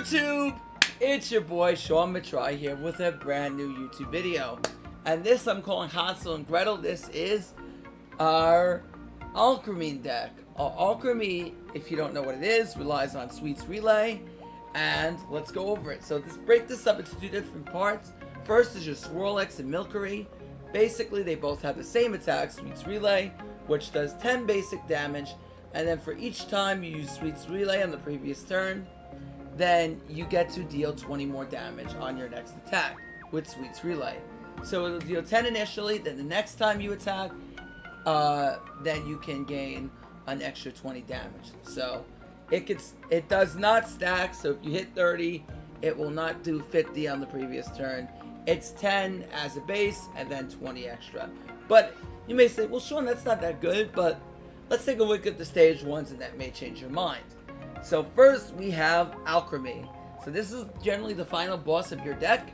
YouTube! It's your boy Sean Matry here with a brand new YouTube video. And this I'm calling Hansel and Gretel. This is our Alcremie deck. Our Alcremie, if you don't know what it is, relies on Sweets Relay. And let's go over it. So let's break this up into two different parts. First is your Swirl-X and Milcery. Basically, they both have the same attack, Sweets Relay, which does 10 basic damage. And then for each time you use Sweets Relay on the previous turn, then you get to deal 20 more damage on your next attack with Sweets Relay. So it'll deal 10 initially, then the next time you attack, then you can gain an extra 20 damage. So it does not stack, so if you hit 30, it will not do 50 on the previous turn. It's 10 as a base, and then 20 extra. But you may say, well Sean, that's not that good, but let's take a look at the stage ones and that may change your mind. So first we have Alcremie. So this is generally the final boss of your deck.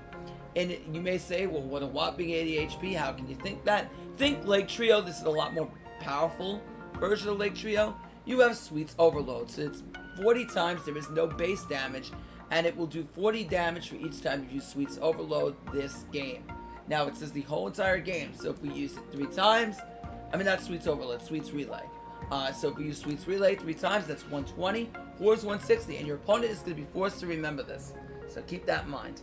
And you may say, well, what a whopping 80 HP, how can you think that? Think Lake Trio. This is a lot more powerful version of Lake Trio. You have Sweets Overload. So it's 40 times, there is no base damage. And it will do 40 damage for each time you use Sweets Overload this game. Now it says the whole entire game. So if we use it 3 times, I mean not Sweets Overload, Sweets Relay. So if you use Sweets Relay 3 times, that's 120. 4 is 160, and your opponent is going to be forced to remember this. So keep that in mind.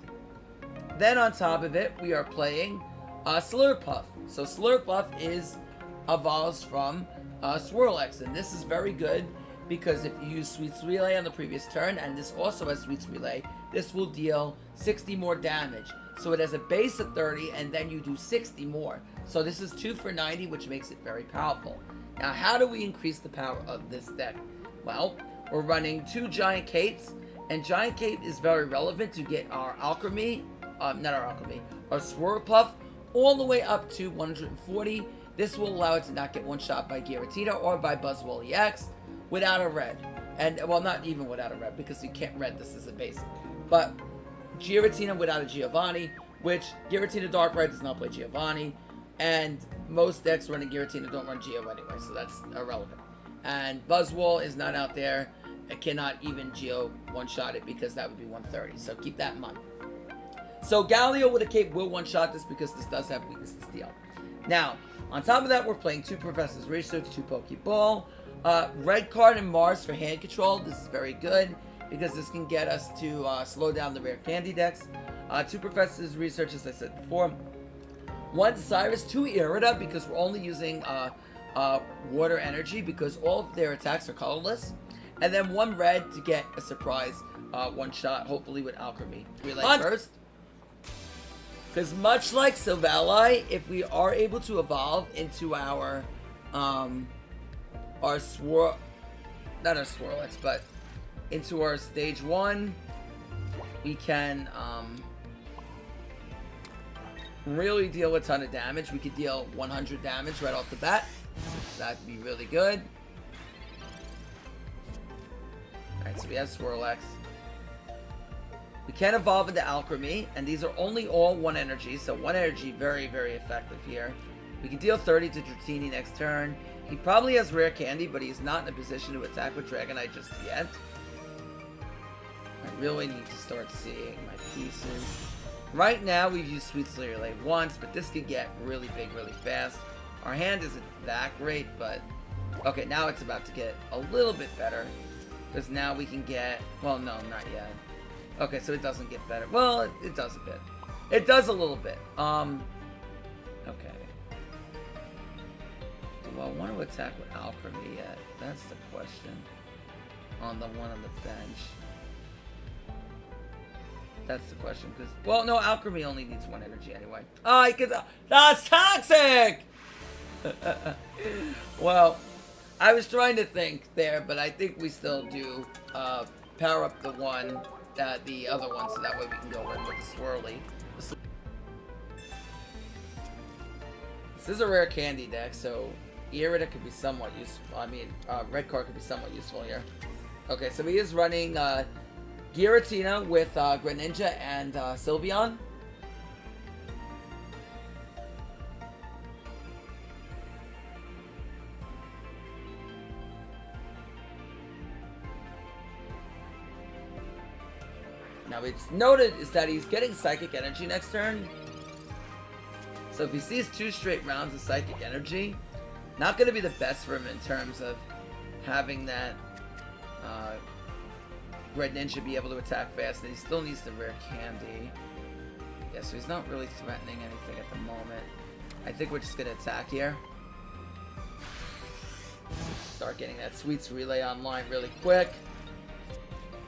Then on top of it, we are playing Slurpuff. So Slurpuff evolves from Swirl-X, and this is very good because if you use Sweets Relay on the previous turn, and this also has Sweets Relay, this will deal 60 more damage. So it has a base of 30, and then you do 60 more. So this is 2 for 90, which makes it very powerful. Now, how do we increase the power of this deck? Well, we're running 2 Giant Capes, and Giant Cape is very relevant to get our Alcremie, our Swirlpuff, all the way up to 140. This will allow it to not get one-shot by Giratina or by Buzzwole EX without a red. And, well, not even without a red, because you can't red this as a basic. But Giratina without a Giovanni, which Giratina Dark Red does not play Giovanni, and most decks running Giratina don't run Geo anyway, so that's irrelevant. And Buzzwole is not out there. It cannot even Geo one-shot it because that would be 130, so keep that in mind. So Galio with a cape will one-shot this because this does have weakness to steel. Now, on top of that, we're playing 2 Professor's Research, 2 Pokeball, Red Card and Mars for hand control. This is very good because this can get us to slow down the rare candy decks. 2 Professor's Research, as I said before. 1 Cyrus, 2 Irida because we're only using water energy because all of their attacks are colorless. And then 1 red to get a surprise one-shot, hopefully with Alcremie. Relay first. Because much like Silvally, if we are able to evolve into our Swirl-X, but into our stage 1, we can really deal a ton of damage. We could deal 100 damage right off the bat. That'd be really good. Alright, so we have Swirl-X. We can evolve into Alcremie, and these are only all 1 energy, so 1 energy very, very effective here. We can deal 30 to Dratini next turn. He probably has rare candy, but he's not in a position to attack with Dragonite just yet. I really need to start seeing my pieces. Right now, we've used Sweets Relay once, but this could get really big really fast. Our hand isn't that great, but... Okay, now it's about to get a little bit better. Because now we can get... Well, no, not yet. Okay, so it doesn't get better. Well, it does a bit. It does a little bit. Okay. Do I want to attack with Alcremie yet? That's the question. On the one on the bench. That's the question, because... Well, no, Alcremie only needs 1 energy anyway. Oh, because... That's toxic! Well, I was trying to think there, but I think we still do power up the one, the other one, so that way we can go in with the Swirly. This is a rare candy deck, so Irida could be somewhat useful. I mean, Red Card could be somewhat useful here. Okay, so he is running Giratina with Greninja and Sylveon. Now, it's noted is that he's getting Psychic Energy next turn. So if he sees 2 straight rounds of Psychic Energy, not going to be the best for him in terms of having that Red Ninja be able to attack fast. And he still needs the rare candy. Yeah, so he's not really threatening anything at the moment. I think we're just going to attack here. Start getting that Sweets Relay online really quick.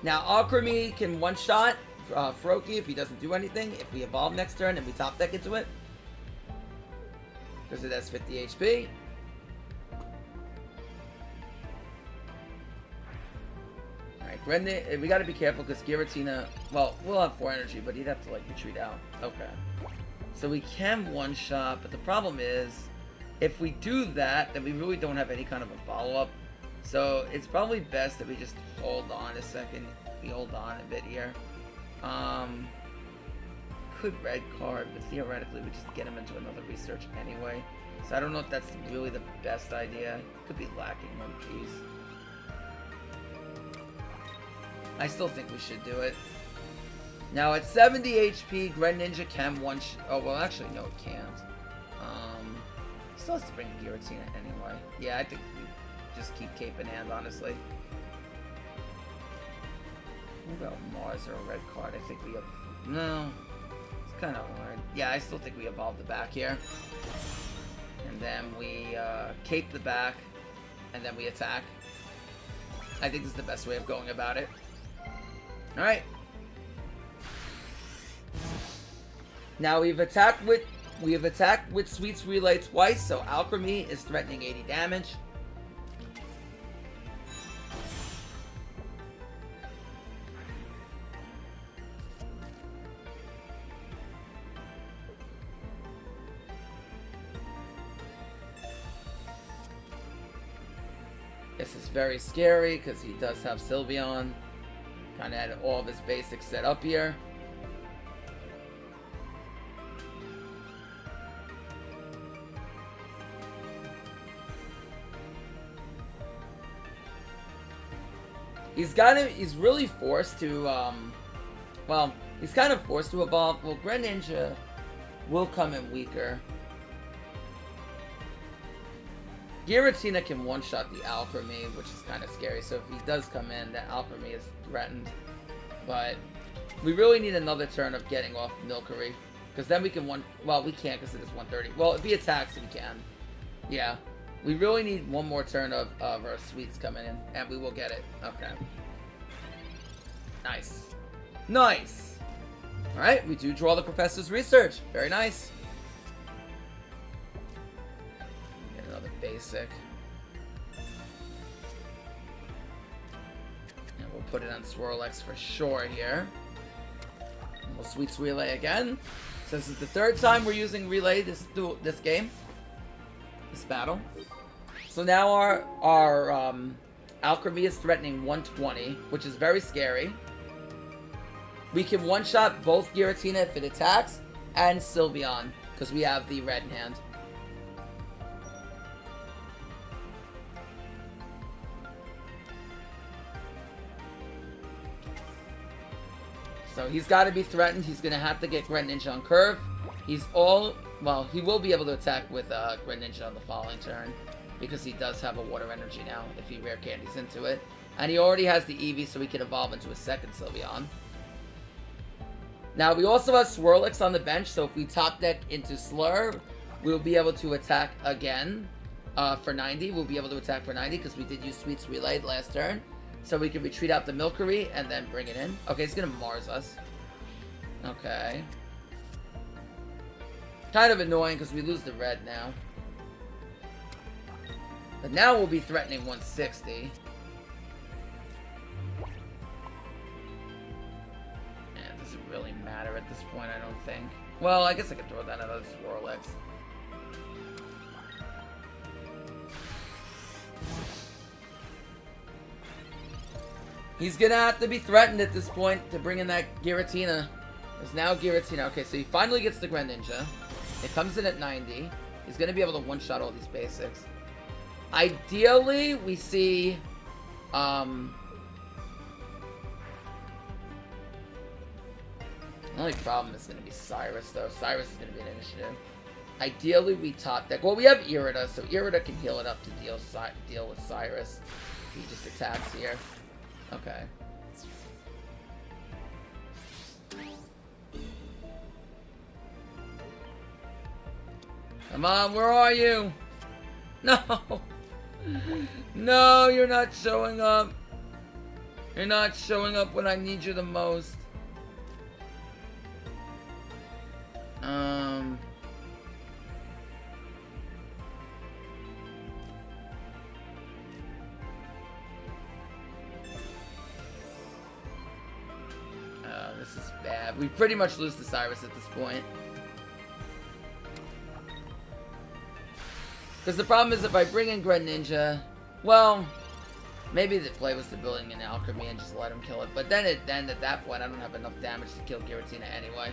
Now, Alcremie can one-shot Froakie if he doesn't do anything. If we evolve next turn and we top deck into it. Because it has 50 HP. Alright, we gotta be careful because Giratina... Well, we'll have 4 energy, but he'd have to, like, retreat out. Okay. So we can one-shot, but the problem is... If we do that, then we really don't have any kind of a follow-up. So it's probably best that we just hold on a second. We hold on a bit here. Could red card, but theoretically we just get him into another research anyway. So I don't know if that's really the best idea. Could be lacking one piece. I still think we should do it. Now at 70 HP, Greninja can oh well, actually no, it can't. Still has to bring Giratina anyway. Yeah, I think we just keep Cape in hand, honestly. What about Mars or a red card? I think we have... No. It's kind of hard. Yeah, I still think we evolve the back here. And then we Cape the back. And then we attack. I think this is the best way of going about it. Alright. Now we've attacked with Sweets Relay twice, so Alcremie is threatening 80 damage. This is very scary because he does have Sylveon. Kind of had all of his basics set up here. He's really forced to, well, he's kind of forced to evolve. Well, Greninja will come in weaker. Giratina can one-shot the Alcremie, which is kind of scary. So if he does come in, that Alcremie is threatened. But we really need another turn of getting off Milcery. Because then we can well, we can't because it is 130. Well, if he attacks, we can. Yeah. We really need one more turn of our Sweets coming in, and we will get it. Okay. Nice. Nice! Alright, we do draw the Professor's Research. Very nice. Get another basic. And we'll put it on Swirlex for sure here. And we'll Sweets Relay again. So this is the 3rd time we're using Relay this game. This battle. So now our Alcremie is threatening 120, which is very scary. We can one-shot both Giratina if it attacks, and Sylveon, because we have the red in hand. So he's got to be threatened. He's going to have to get Greninja on curve. Well, he will be able to attack with Greninja on the following turn. Because he does have a water energy now, if he rare candies into it. And he already has the Eevee, so he can evolve into a second Sylveon. Now, we also have Swirlix on the bench, so if we top deck into Slur, we'll be able to attack again for 90. We'll be able to attack for 90, because we did use Sweets Relay last turn. So we can retreat out the Milcery, and then bring it in. Okay, he's going to Mars us. Okay. Kind of annoying, because we lose the red now. But now we'll be threatening 160. And it doesn't really matter at this point, I don't think. Well, I guess I could throw that another Swirlex. He's gonna have to be threatened at this point to bring in that Giratina. There's now Giratina. Okay, so he finally gets the Greninja. It comes in at 90. He's gonna be able to one-shot all these basics. Ideally, we see, Only problem is going to be Cyrus, though. Cyrus is going to be an initiative. Ideally, we top deck. Well, we have Irida, so Irida can heal it up to deal with Cyrus. He just attacks here. Okay. Come on, where are you? No! No, you're not showing up. You're not showing up when I need you the most. This is bad. We pretty much lose to Cyrus at this point. Because the problem is if I bring in Greninja, well, maybe the play was to building an Alcremie and just let him kill it. But then at that point, I don't have enough damage to kill Giratina anyway.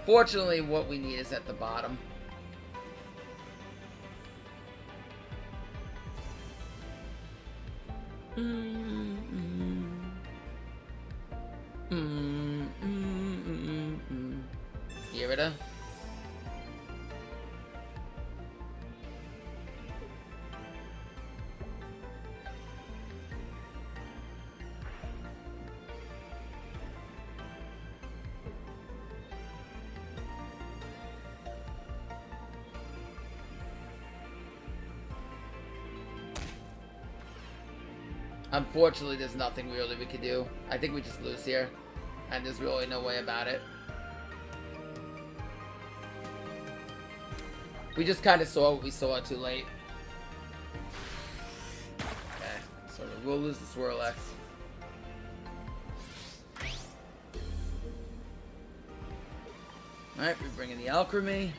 Fortunately, what we need is at the bottom. Irida. Unfortunately, there's nothing really we could do. I think we just lose here. And there's really no way about it. We just kind of saw what we saw too late. Okay, so we'll lose the Swirlex. Alright, we bring in the Alcremie.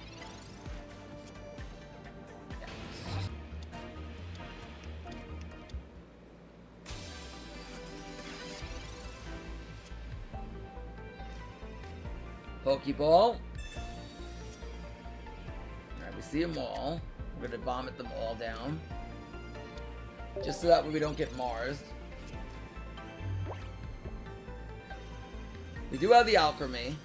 Pokeball. Alright, we see them all. We're gonna vomit them all down. Just so that way we don't get Mars. We do have the Alcremie.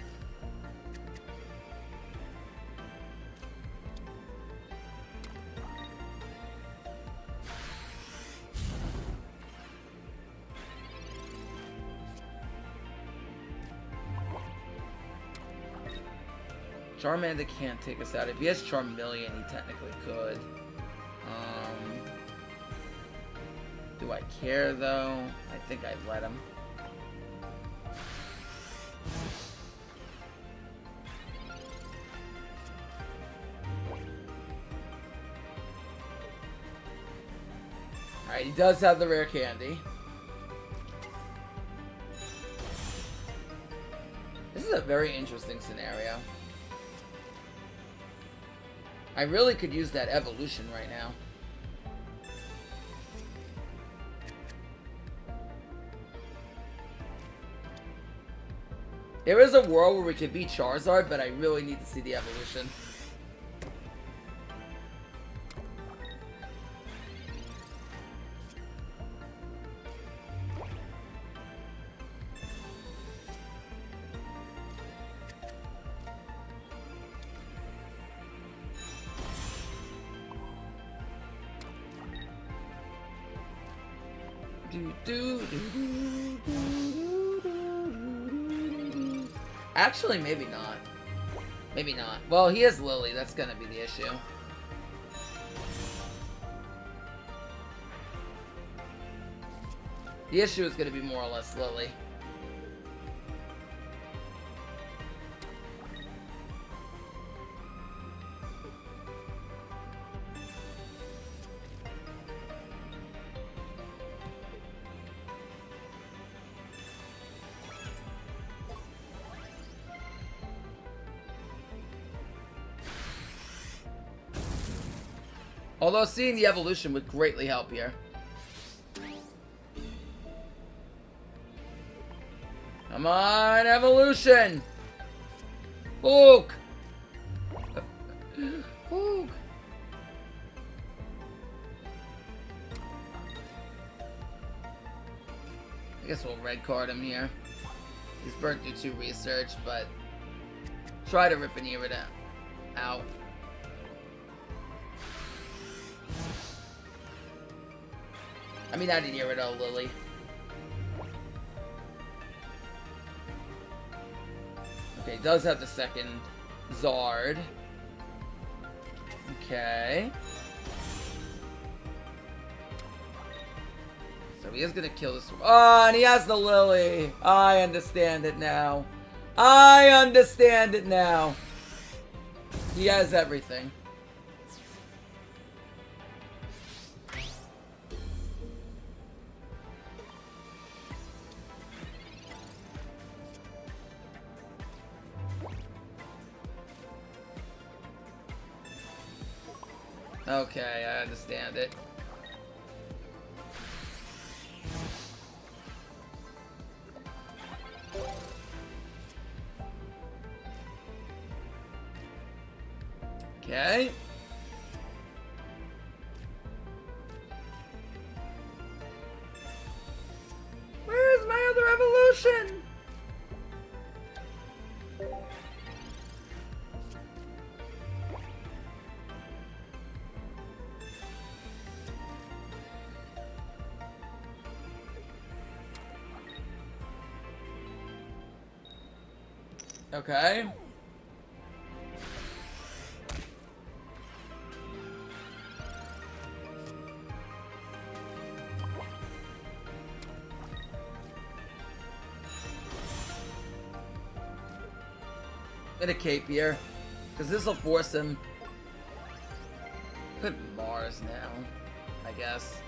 Charmander can't take us out. If he has Charmeleon, he technically could. Do I care, though? I think I'd let him. Alright, he does have the rare candy. This is a very interesting scenario. I really could use that evolution right now. There is a world where we could beat Charizard, but I really need to see the evolution. Actually, maybe not. Maybe not. Well, he has Lily. That's gonna be the issue. The issue is gonna be more or less Lily. Although seeing the evolution would greatly help here. Come on, evolution! Book! Book! guess we'll red card him here. He's burnt through 2 research, but try to rip an Irida out. I mean, I didn't Irida Lily. Okay, does have the second Zard. Okay. So he is gonna kill this. Oh, and he has the Lily. I understand it now. I understand it now. He has everything. Okay, I understand it. Okay. Where's my other evolution? Okay. Gonna cape here, because this will force him. Put Mars now, I guess.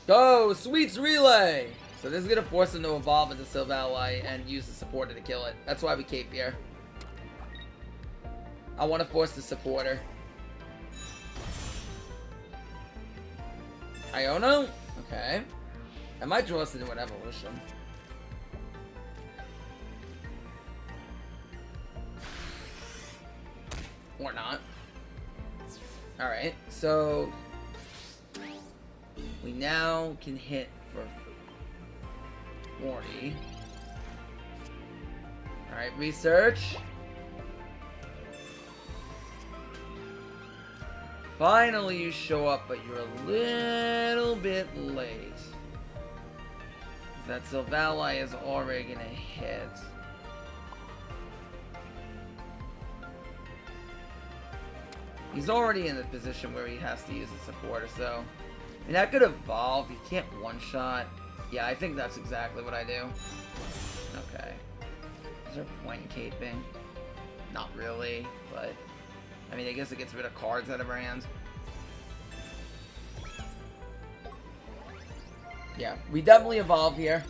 Go, Sweets Relay! So this is gonna force him to evolve into Silvally and use the supporter to kill it. That's why we cape here. I want to force the supporter. Iono? Okay. I might draw us into an evolution. Or not. Alright, so we now can hit for 40. Alright, research. Finally you show up, but you're a little bit late. That Silvally is already gonna hit. He's already in the position where he has to use a supporter, so I mean, that could evolve. You can't one-shot. Yeah, I think that's exactly what I do. Okay. Is there a point in caping? Not really, but I mean, I guess it gets rid of cards out of our hands. Yeah, we definitely evolve here.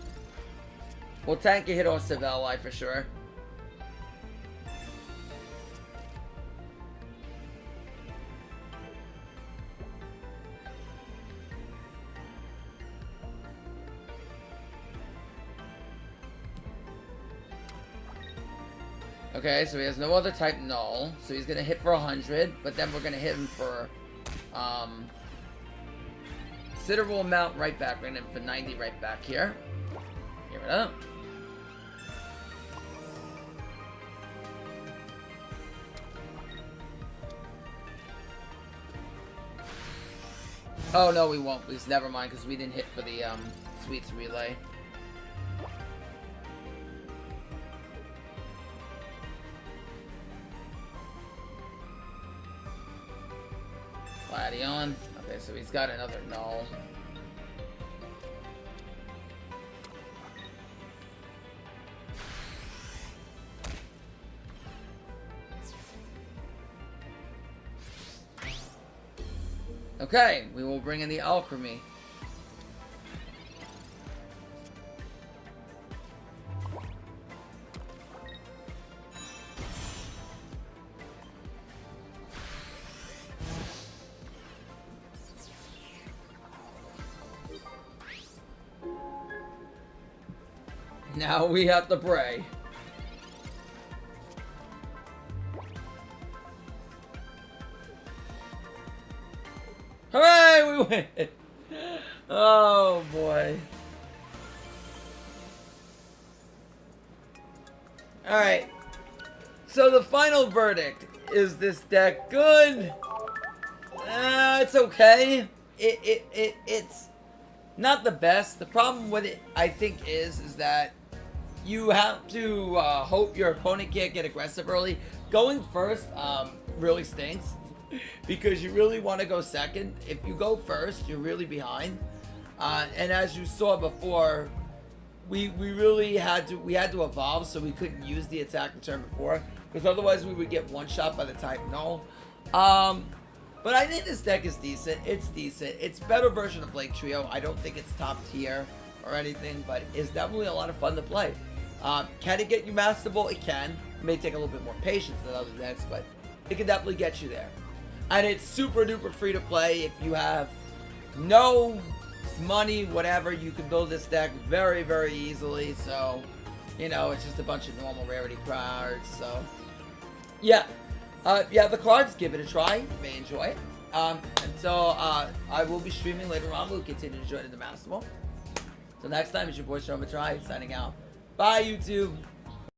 We'll tank a hit on Silvally for sure. Okay, so he has no other type null, so he's gonna hit for 100, but then we're gonna hit him for considerable amount right back. We're gonna hit him for 90 right back here. Give it up. Oh no, we won't. Please, never mind, because we didn't hit for the Sweets Relay. Gladion. Okay, so he's got another null. Okay, we will bring in the Alcremie. Now we have to pray. we win. Oh boy. Alright. So the final verdict. Is this deck good? It's okay. It's not the best. The problem with it, I think, is that you have to hope your opponent can't get aggressive early. Going first really stinks because you really want to go second. If you go first, you're really behind. And as you saw before, we really had to evolve, so we couldn't use the attack the turn before, because otherwise we would get one shot by the type null. But I think this deck is decent. It's decent. It's a better version of Lake Trio. I don't think it's top tier or anything, but it's definitely a lot of fun to play. Can it get you Masterball? It can. It may take a little bit more patience than other decks, but it can definitely get you there. And it's super duper free to play. If you have no money, whatever, you can build this deck very, very easily. So, you know, it's just a bunch of normal rarity cards. So, yeah. If you have the cards, give it a try. You may enjoy it. And so, I will be streaming later on. We'll continue to join in the Masterball. So next time, it's your boy Sean Matry signing out. Bye, YouTube.